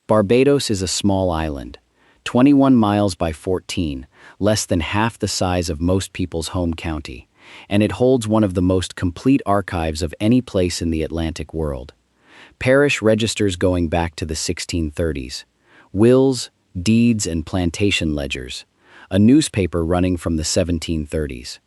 Barbados is a small island, 21 miles by 14, less than half the size of most people's home county, and it holds one of the most complete archives of any place in the Atlantic world. Parish registers going back to the 1630s, wills, deeds, and plantation ledgers, a newspaper running from the 1730s.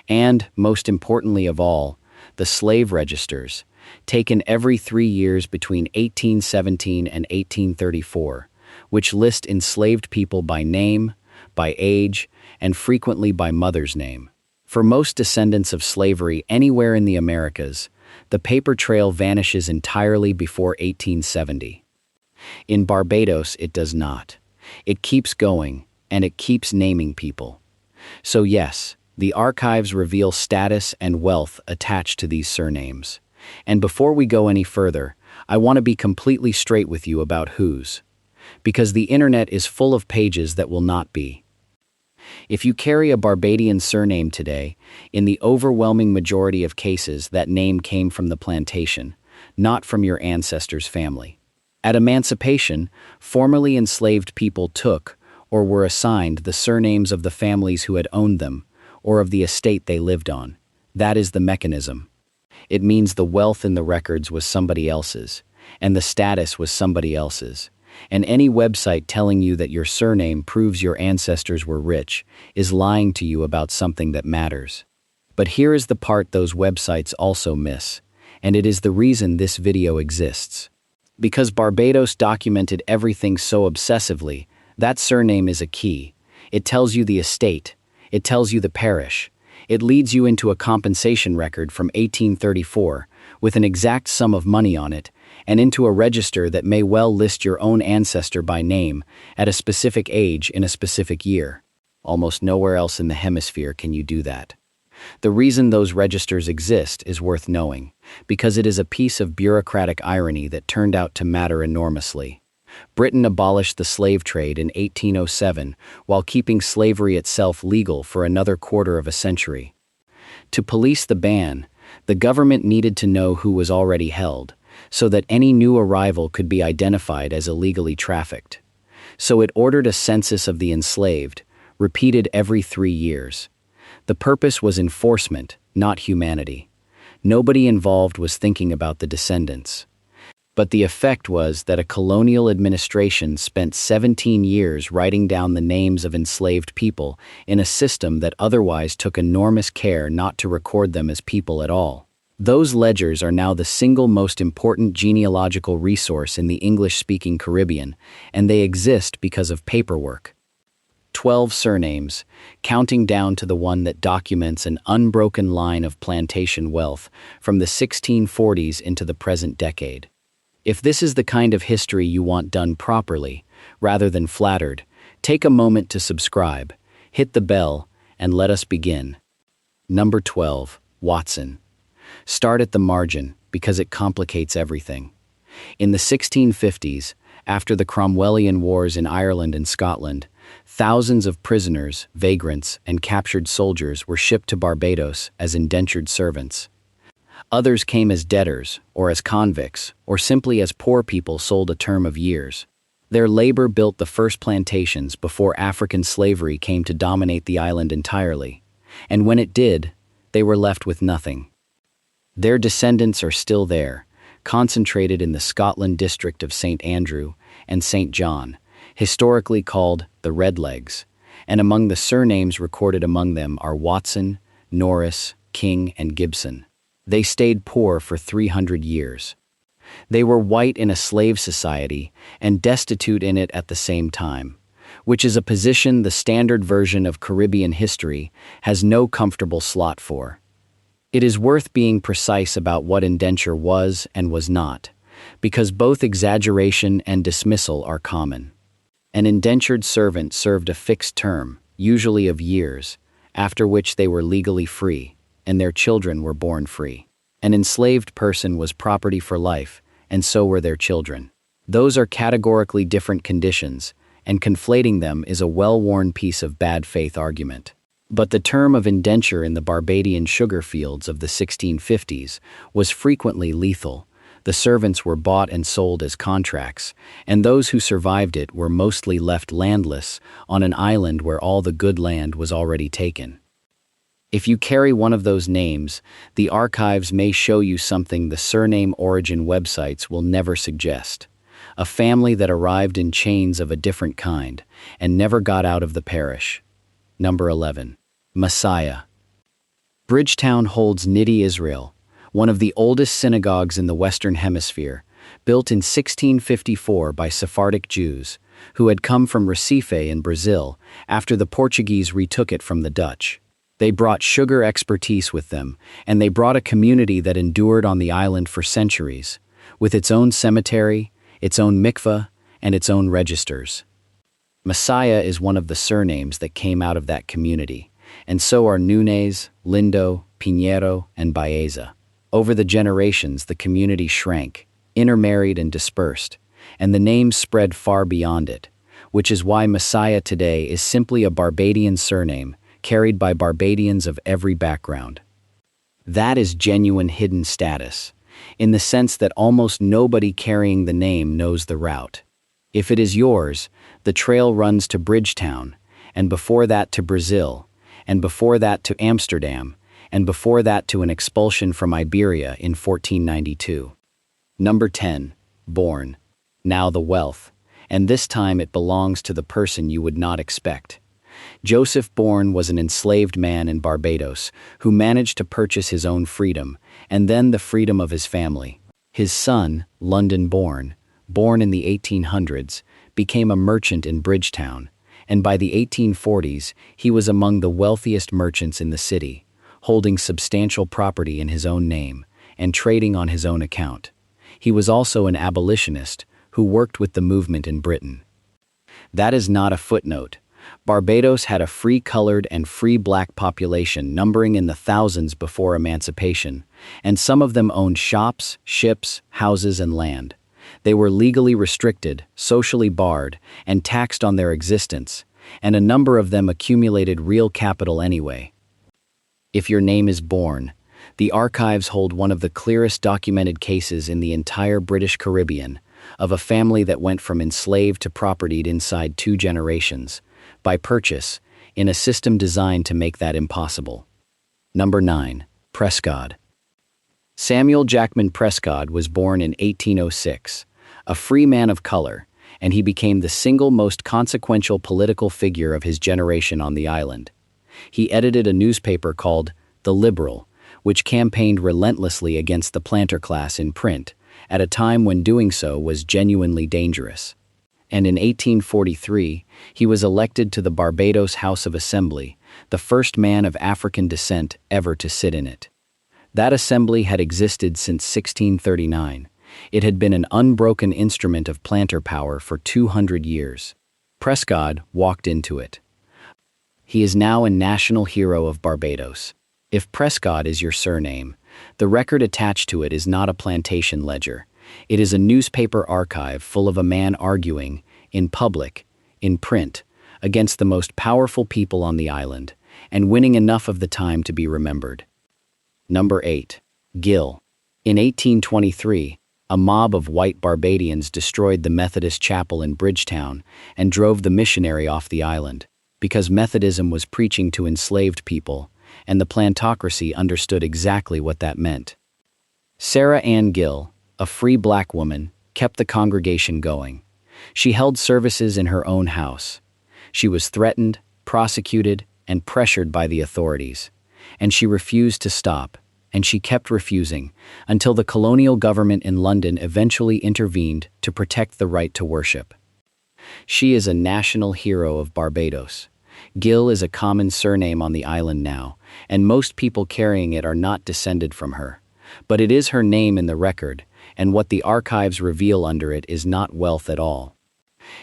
And, most importantly of all, the slave registers, taken every 3 years between 1817 and 1834, which list enslaved people by name, by age, and frequently by mother's name. For most descendants of slavery anywhere in the Americas, the paper trail vanishes entirely before 1870. In Barbados, it does not. It keeps going, and it keeps naming people. So yes, the archives reveal status and wealth attached to these surnames. And before we go any further, I want to be completely straight with you about whose. Because the internet is full of pages that will not be. If you carry a Barbadian surname today, in the overwhelming majority of cases that name came from the plantation, not from your ancestors' family. At emancipation, formerly enslaved people took or were assigned the surnames of the families who had owned them, or of the estate they lived on. That is the mechanism. It means the wealth in the records was somebody else's, and the status was somebody else's. And any website telling you that your surname proves your ancestors were rich is lying to you about something that matters. But here is the part those websites also miss, and it is the reason this video exists. Because Barbados documented everything so obsessively, that surname is a key. It tells you the estate. It tells you the parish. It leads you into a compensation record from 1834 with an exact sum of money on it, and into a register that may well list your own ancestor by name at a specific age in a specific year. Almost nowhere else in the hemisphere can you do that. The reason those registers exist is worth knowing, because it is a piece of bureaucratic irony that turned out to matter enormously. Britain abolished the slave trade in 1807 while keeping slavery itself legal for another quarter of a century. To police the ban, the government needed to know who was already held, so that any new arrival could be identified as illegally trafficked. So it ordered a census of the enslaved, repeated every 3 years. The purpose was enforcement, not humanity. Nobody involved was thinking about the descendants. But the effect was that a colonial administration spent 17 years writing down the names of enslaved people in a system that otherwise took enormous care not to record them as people at all. Those ledgers are now the single most important genealogical resource in the English-speaking Caribbean, and they exist because of paperwork. 12 surnames, counting down to the one that documents an unbroken line of plantation wealth from the 1640s into the present decade. If this is the kind of history you want done properly, rather than flattered, take a moment to subscribe, hit the bell, and let us begin. Number 12, Watson. Start at the margin, because it complicates everything. In the 1650s, after the Cromwellian Wars in Ireland and Scotland, thousands of prisoners, vagrants, and captured soldiers were shipped to Barbados as indentured servants. Others came as debtors, or as convicts, or simply as poor people sold a term of years. Their labor built the first plantations before African slavery came to dominate the island entirely, and when it did, they were left with nothing. Their descendants are still there, concentrated in the Scotland district of St. Andrew and St. John, historically called the Redlegs, and among the surnames recorded among them are Watson, Norris, King, and Gibson. They stayed poor for 300 years. They were white in a slave society and destitute in it at the same time, which is a position the standard version of Caribbean history has no comfortable slot for. It is worth being precise about what indenture was and was not, because both exaggeration and dismissal are common. An indentured servant served a fixed term, usually of years, after which they were legally free, and their children were born free. An enslaved person was property for life, and so were their children. Those are categorically different conditions, and conflating them is a well-worn piece of bad faith argument. But the term of indenture in the Barbadian sugar fields of the 1650s was frequently lethal, The servants were bought and sold as contracts, and those who survived it were mostly left landless on an island where all the good land was already taken. If you carry one of those names, the archives may show you something the surname origin websites will never suggest. A family that arrived in chains of a different kind and never got out of the parish. Number 11. Messiah. Bridgetown holds Nidhi Israel, one of the oldest synagogues in the Western Hemisphere, built in 1654 by Sephardic Jews, who had come from Recife in Brazil after the Portuguese retook it from the Dutch. They brought sugar expertise with them, and they brought a community that endured on the island for centuries, with its own cemetery, its own mikveh, and its own registers. Messiah is one of the surnames that came out of that community, and so are Nunes, Lindo, Pinheiro, and Baeza. Over the generations, the community shrank, intermarried and dispersed, and the names spread far beyond it, which is why Messiah today is simply a Barbadian surname, carried by Barbadians of every background. That is genuine hidden status, in the sense that almost nobody carrying the name knows the route. If it is yours, the trail runs to Bridgetown, and before that to Brazil, and before that to Amsterdam, and before that to an expulsion from Iberia in 1492. Number 10. Born. Now the wealth, and this time it belongs to the person you would not expect. Joseph Bourne was an enslaved man in Barbados who managed to purchase his own freedom, and then the freedom of his family. His son, London Bourne, born in the 1800s, became a merchant in Bridgetown, and by the 1840s he was among the wealthiest merchants in the city, holding substantial property in his own name and trading on his own account. He was also an abolitionist who worked with the movement in Britain. That is not a footnote. Barbados had a free-colored and free-black population numbering in the thousands before emancipation, and some of them owned shops, ships, houses, and land. They were legally restricted, socially barred, and taxed on their existence, and a number of them accumulated real capital anyway. If your name is Bourne, the archives hold one of the clearest documented cases in the entire British Caribbean of a family that went from enslaved to propertied inside 2 generations, by purchase, in a system designed to make that impossible. Number 9. Prescott. Samuel Jackman Prescott was born in 1806, a free man of color, and he became the single most consequential political figure of his generation on the island. He edited a newspaper called The Liberal, which campaigned relentlessly against the planter class in print, at a time when doing so was genuinely dangerous. And in 1843, he was elected to the Barbados House of Assembly, the first man of African descent ever to sit in it. That assembly had existed since 1639. It had been an unbroken instrument of planter power for 200 years. Prescott walked into it. He is now a national hero of Barbados. If Prescott is your surname, the record attached to it is not a plantation ledger. It is a newspaper archive full of a man arguing, in public, in print, against the most powerful people on the island, and winning enough of the time to be remembered. Number 8. Gill. In 1823, a mob of white Barbadians destroyed the Methodist chapel in Bridgetown and drove the missionary off the island, because Methodism was preaching to enslaved people, and the plantocracy understood exactly what that meant. Sarah Ann Gill, a free black woman, kept the congregation going. She held services in her own house. She was threatened, prosecuted, and pressured by the authorities, and she refused to stop, and she kept refusing, until the colonial government in London eventually intervened to protect the right to worship. She is a national hero of Barbados. Gill is a common surname on the island now, and most people carrying it are not descended from her. But it is her name in the record, and what the archives reveal under it is not wealth at all.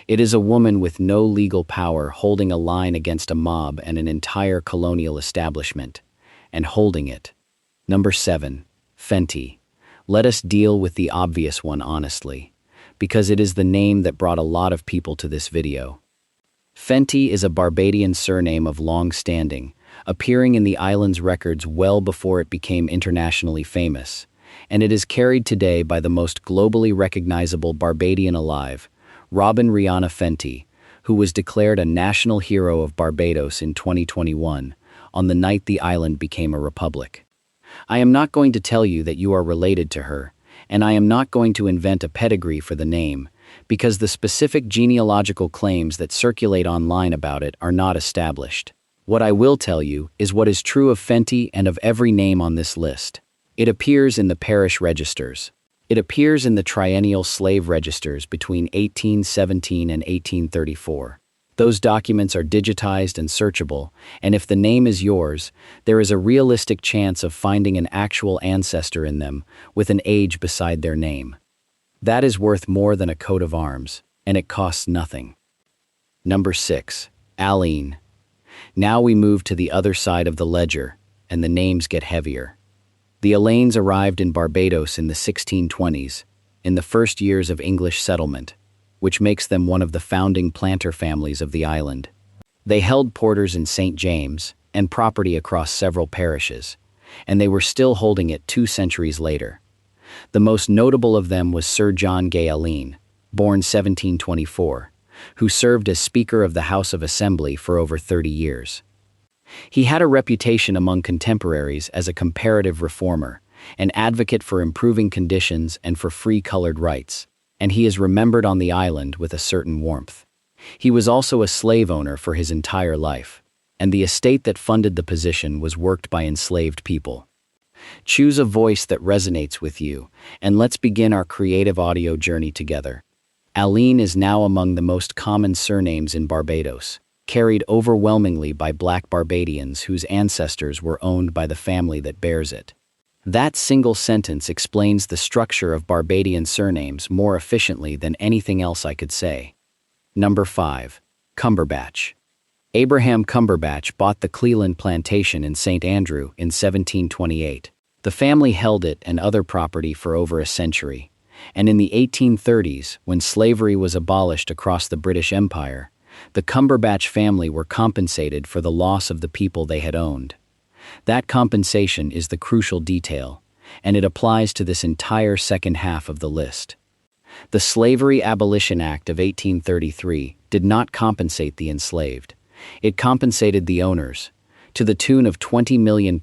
It is a woman with no legal power holding a line against a mob and an entire colonial establishment, and holding it. Number 7. Fenty. Let us deal with the obvious one honestly, because it is the name that brought a lot of people to this video. Fenty is a Barbadian surname of long standing, appearing in the island's records well before it became internationally famous, and it is carried today by the most globally recognizable Barbadian alive, Robin Rihanna Fenty, who was declared a national hero of Barbados in 2021, on the night the island became a republic. I am not going to tell you that you are related to her, and I am not going to invent a pedigree for the name, because the specific genealogical claims that circulate online about it are not established. What I will tell you is what is true of Fenty and of every name on this list. It appears in the parish registers. It appears in the triennial slave registers between 1817 and 1834. Those documents are digitized and searchable, and if the name is yours, there is a realistic chance of finding an actual ancestor in them with an age beside their name. That is worth more than a coat of arms, and it costs nothing. Number 6. Aline. Now we move to the other side of the ledger, and the names get heavier. The Alains arrived in Barbados in the 1620s, in the first years of English settlement, which makes them one of the founding planter families of the island. They held porters in St. James and property across several parishes, and they were still holding it 2 centuries later. The most notable of them was Sir John Gay Aline, born 1724, who served as Speaker of the House of Assembly for over 30 years. He had a reputation among contemporaries as a comparative reformer, an advocate for improving conditions and for free-colored rights, and he is remembered on the island with a certain warmth. He was also a slave owner for his entire life, and the estate that funded the position was worked by enslaved people. Choose a voice that resonates with you, and let's begin our creative audio journey together. Aline is now among the most common surnames in Barbados, carried overwhelmingly by Black Barbadians whose ancestors were owned by the family that bears it. That single sentence explains the structure of Barbadian surnames more efficiently than anything else I could say. Number 5. Cumberbatch. Abraham Cumberbatch bought the Cleland plantation in St. Andrew in 1728. The family held it and other property for over a century, and in the 1830s, when slavery was abolished across the British Empire, the Cumberbatch family were compensated for the loss of the people they had owned. That compensation is the crucial detail, and it applies to this entire second half of the list. The Slavery Abolition Act of 1833 did not compensate the enslaved. It compensated the owners, to the tune of £20 million,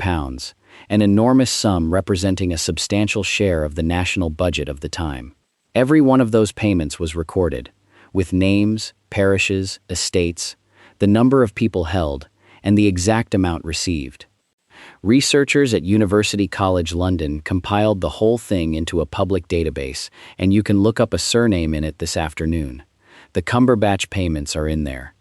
an enormous sum representing a substantial share of the national budget of the time. Every one of those payments was recorded, with names, parishes, estates, the number of people held, and the exact amount received. Researchers at University College London compiled the whole thing into a public database, and you can look up a surname in it this afternoon. The Cumberbatch payments are in there.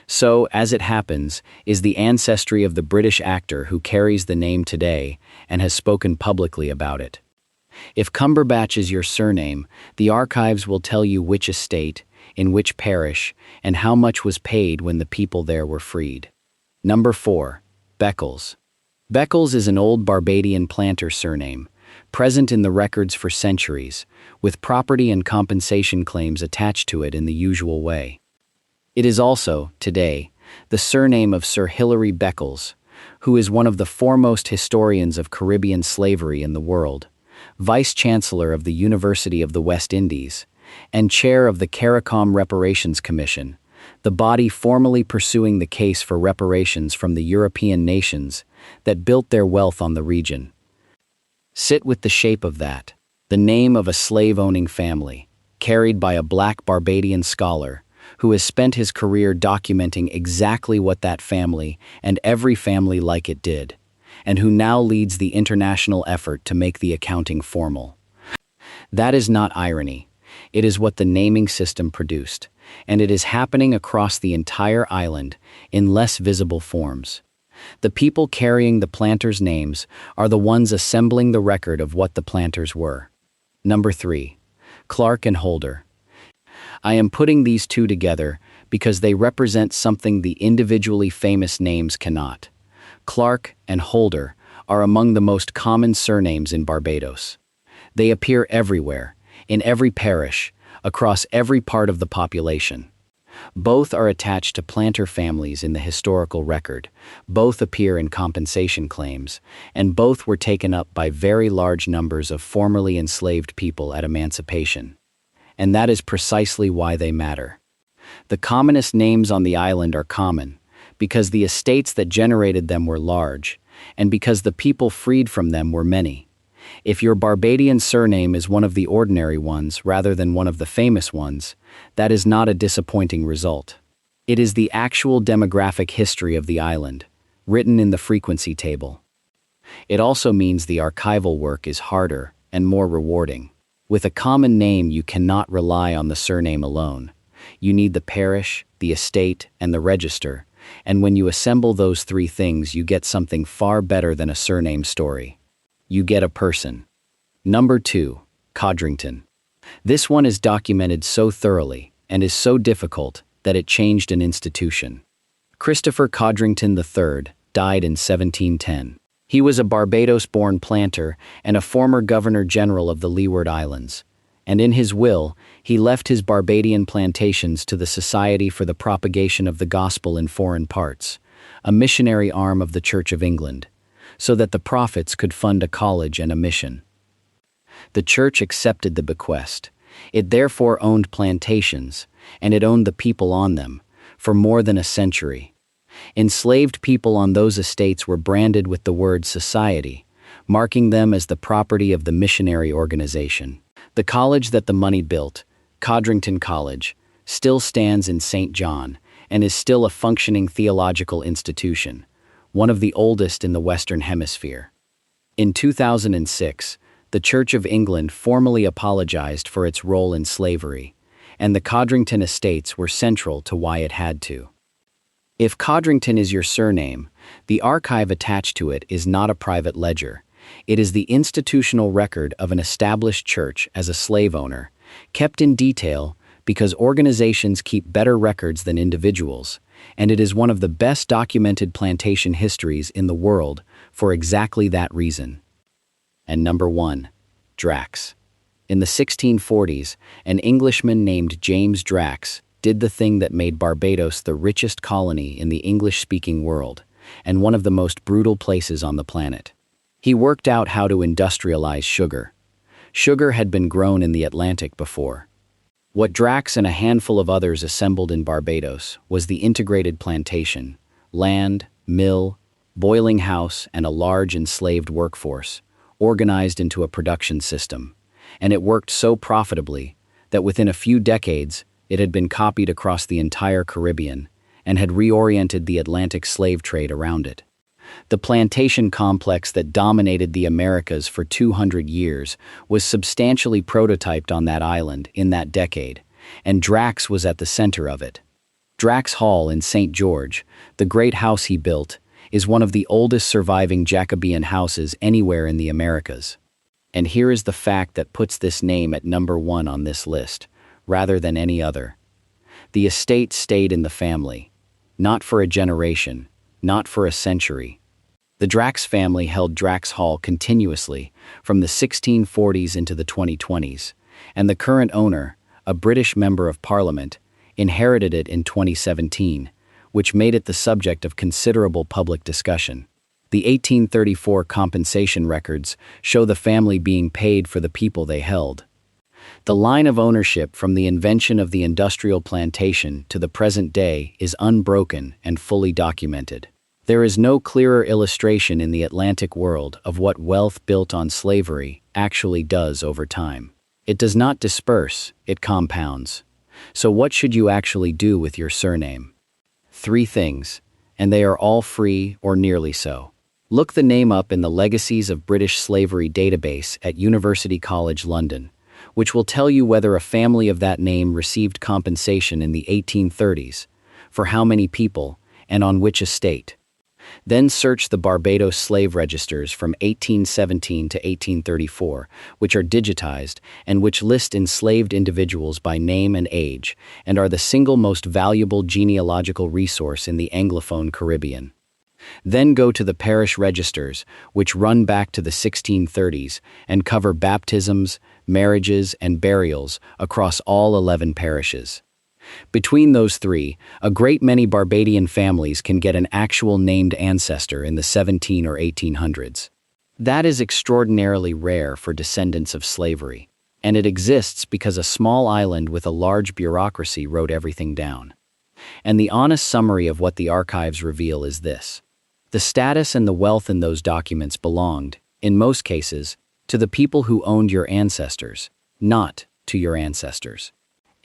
So, as it happens, is the ancestry of the British actor who carries the name today and has spoken publicly about it. If Cumberbatch is your surname, the archives will tell you which estate, in which parish, and how much was paid when the people there were freed. Number 4. Beccles. Beccles is an old Barbadian planter surname, present in the records for centuries, with property and compensation claims attached to it in the usual way. It is also, today, the surname of Sir Hilary Beccles, who is one of the foremost historians of Caribbean slavery in the world, Vice-Chancellor of the University of the West Indies, and Chair of the CARICOM Reparations Commission, the body formally pursuing the case for reparations from the European nations that built their wealth on the region. Sit with the shape of that, the name of a slave-owning family, carried by a Black Barbadian scholar who has spent his career documenting exactly what that family and every family like it did, and who now leads the international effort to make the accounting formal. That is not irony. It is what the naming system produced, and it is happening across the entire island in less visible forms. The people carrying the planters' names are the ones assembling the record of what the planters were. Number 3. Clark and Holder. I am putting these two together because they represent something the individually famous names cannot. Clark and Holder are among the most common surnames in Barbados. They appear everywhere, in every parish, across every part of the population. Both are attached to planter families in the historical record, both appear in compensation claims, and both were taken up by very large numbers of formerly enslaved people at emancipation. And that is precisely why they matter. The commonest names on the island are common, because the estates that generated them were large, and because the people freed from them were many. If your Barbadian surname is one of the ordinary ones rather than one of the famous ones, that is not a disappointing result. It is the actual demographic history of the island, written in the frequency table. It also means the archival work is harder and more rewarding. With a common name, you cannot rely on the surname alone. You need the parish, the estate, and the register, and when you assemble those three things, you get something far better than a surname story. You get a person. Number 2, Codrington. This one is documented so thoroughly and is so difficult that it changed an institution. Christopher Codrington III died in 1710. He was a Barbados-born planter and a former Governor-General of the Leeward Islands, and in his will, he left his Barbadian plantations to the Society for the Propagation of the Gospel in Foreign Parts, a missionary arm of the Church of England, so that the profits could fund a college and a mission. The church accepted the bequest. It therefore owned plantations, and it owned the people on them, for more than a century. Enslaved people on those estates were branded with the word society, marking them as the property of the missionary organization. The college that the money built, Codrington College, still stands in St. John and is still a functioning theological institution, one of the oldest in the Western Hemisphere. In 2006, the Church of England formally apologized for its role in slavery, and the Codrington estates were central to why it had to. If Codrington is your surname, the archive attached to it is not a private ledger. It is the institutional record of an established church as a slave owner, kept in detail because organizations keep better records than individuals, and it is one of the best documented plantation histories in the world for exactly that reason. And number 1, Drax. In the 1640s, an Englishman named James Drax did the thing that made Barbados the richest colony in the English-speaking world, and one of the most brutal places on the planet. He worked out how to industrialize sugar. Sugar had been grown in the Atlantic before. What Drax and a handful of others assembled in Barbados was the integrated plantation, land, mill, boiling house, and a large enslaved workforce, organized into a production system. And it worked so profitably that within a few decades, it had been copied across the entire Caribbean and had reoriented the Atlantic slave trade around it. The plantation complex that dominated the Americas for 200 years was substantially prototyped on that island in that decade, and Drax was at the center of it. Drax Hall in St. George, the great house he built, is one of the oldest surviving Jacobean houses anywhere in the Americas. And here is the fact that puts this name at number 1 on this list, rather than any other. The estate stayed in the family, not for a generation, not for a century. The Drax family held Drax Hall continuously from the 1640s into the 2020s, and the current owner, a British Member of Parliament, inherited it in 2017, which made it the subject of considerable public discussion. The 1834 compensation records show the family being paid for the people they held. The line of ownership from the invention of the industrial plantation to the present day is unbroken and fully documented. There is no clearer illustration in the Atlantic world of what wealth built on slavery actually does over time. It does not disperse, it compounds. So what should you actually do with your surname? 3 things, and they are all free or nearly so. Look the name up in the Legacies of British Slavery database at University College London, which will tell you whether a family of that name received compensation in the 1830s, for how many people, and on which estate. Then search the Barbados slave registers from 1817 to 1834, which are digitized and which list enslaved individuals by name and age, and are the single most valuable genealogical resource in the Anglophone Caribbean. Then go to the parish registers, which run back to the 1630s and cover baptisms, marriages, and burials across all 11 parishes. Between those three, a great many Barbadian families can get an actual named ancestor in the 17 or 1800s. That is extraordinarily rare for descendants of slavery, and it exists because a small island with a large bureaucracy wrote everything down. And the honest summary of what the archives reveal is this. The status and the wealth in those documents belonged, in most cases, to the people who owned your ancestors, not to your ancestors.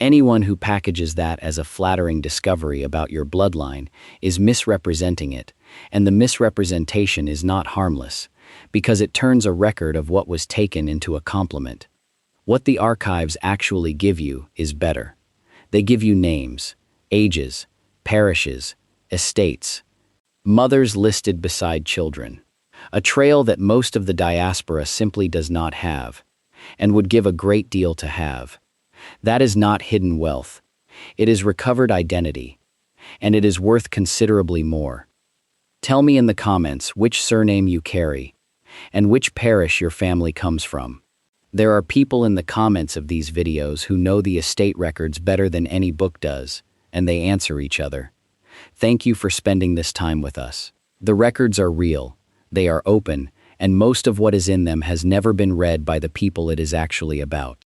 Anyone who packages that as a flattering discovery about your bloodline is misrepresenting it, and the misrepresentation is not harmless, because it turns a record of what was taken into a compliment. What the archives actually give you is better. They give you names, ages, parishes, estates, mothers listed beside children, a trail that most of the diaspora simply does not have, and would give a great deal to have. That is not hidden wealth. It is recovered identity, and it is worth considerably more. Tell me in the comments which surname you carry, and which parish your family comes from. There are people in the comments of these videos who know the estate records better than any book does, and they answer each other. Thank you for spending this time with us. The records are real, they are open, and most of what is in them has never been read by the people it is actually about.